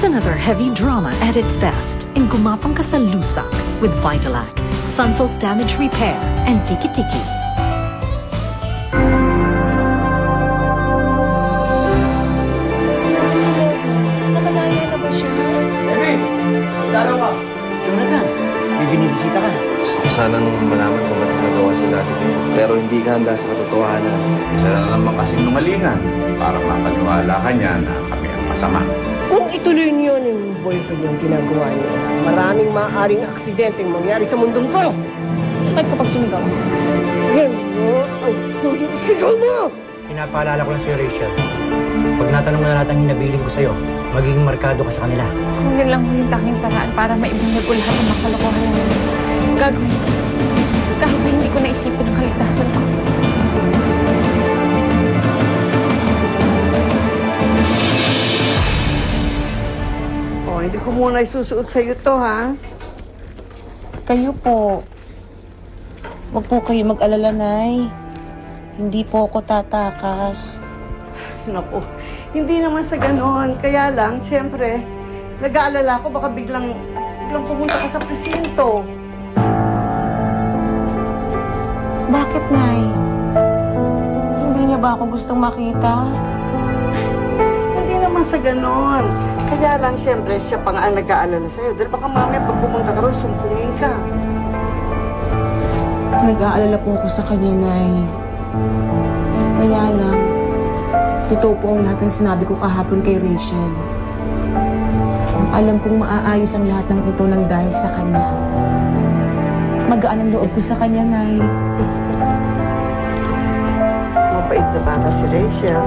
another heavy drama at its best in Gumapang Ka sa Lusak with Vitalac, Sunsilk Damage Repair, and Tiki Tiki. Nakalaya na ba siya? Amy! Lalo ka! Jonathan, may binibisita ka. Gusto ko sanang malaman kung ba't nagawa si Daddy Mayo. Pero hindi ka handa sa katotohanan. Isa lang naman kasing nungalingan para mapaniwala ka niya na kami ang masama. Kung ituloy niyo yung boyfriend yung ginagawa niyo, maraming maaaring aksidenteng mangyari sa mundong to! Ba't kapag sumigaw? Yan mo ang sigaw mo! Pinapaalala ko lang sa'yo, Rachel. Pag natanong na lahat ang hinabiling ko sa'yo, magiging markado ka sa kanila. Kung yun lang yung tanging paraan para maibunag ko lahat ng mga kalokohan na yun, gagawin ko. Kahit na hindi ko naisipin ang kaligtasan ko. Oh, hindi ko muna isusuot sa'yo to, ha? Kayo po. Huwag po kayo mag-alala, Nay. Hindi po ako tatakas. Naku, hindi naman sa ganon. Kaya lang, siyempre, nag-aalala ko baka biglang pumunta ka sa presinto. Bakit, Nay? Hindi niya ba ako gustong makita? Hindi naman sa ganon. Kaya lang, siyempre, siya pa nga ang nag-aalala sa'yo. Dahil baka mamaya pag pumunta ka ron, sumpungin ka. Nag-aalala po ako sa kanya, Nay. Kaya lang, totoo po ang lahat ng sinabi ko kahapon kay Rachel. Alam kong maaayos ang lahat ng ito ng dahil sa kanya. Magaan ang loob ko sa kanya, Nay. Mabait na bata si Rachel.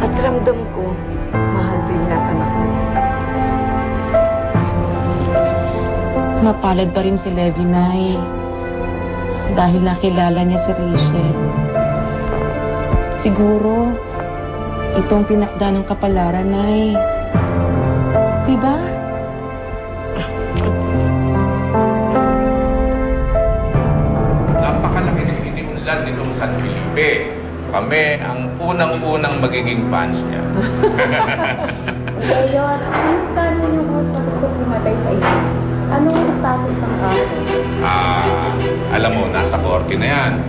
At ramdam ko, mahal din niya ang anak mo. Mapalad pa rin si Levi, Nay. Dahil nakilala niya si Rachel. Siguro, itong tinakda ng kapalaran, Nay. Diba? Napakalaki ng iniunlad nitong San Felipe. Kami ang unang-unang magiging fans niya. Ngayon, anong plano niyo po sa gusto pumatay sa inyo? Anong status ng kaso? Alam mo, nasa korte na yan.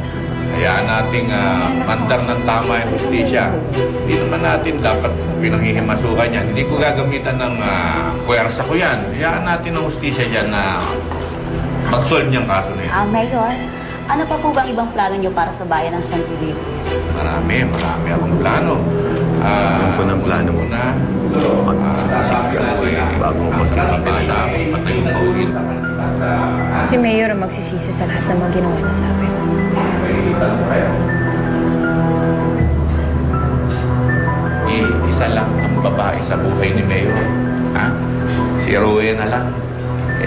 Hayaan nating mandar ng tama yung justisya. Hindi naman natin dapat pinanghihimasukan yan. Hindi ko gagamitan ng puwersa ko yan. Hayaan natin ang justisya dyan na mag-solve niyang kaso na yan. Mayor, ano pa po bang ibang plano niyo para sa bayan ng San Felipe? Marami akong plano. Ano po ng plano mo? Mag-isip ka bago magsisigalan na patay yung paulit. Si Mayor ang magsisisi sa lahat ng mga ginawa niya sa amin. Isa lang ang babae sa buhay ni Mayor. Ha? Si Rowena lang.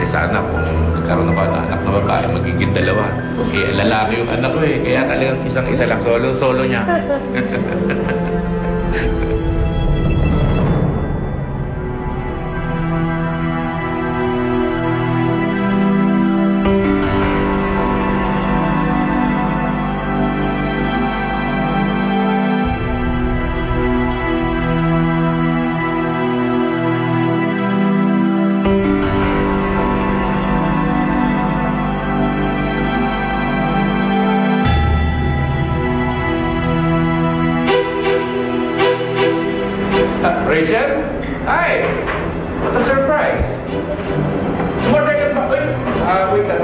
Sana kung nagkaroon ako ng anak na babae, magiging dalawa. Lalaki yung anak ko Kaya talagang isang-isa lang. Solo niya. Rachel? Hi! What a surprise! Order ka ba? Wait ka.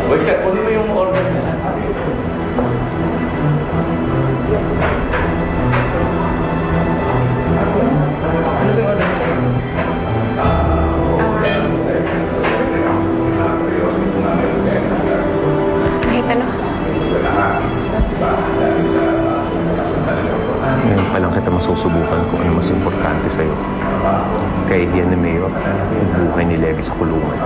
Wait ka, kunin mo yung order na. Ano yung order? Kahit ano. Ngayon pa lang kita masusubukan kung ano mas importante sa'yo. Kay Ian na Mayor, yung buhay ni Levi sa kulungan.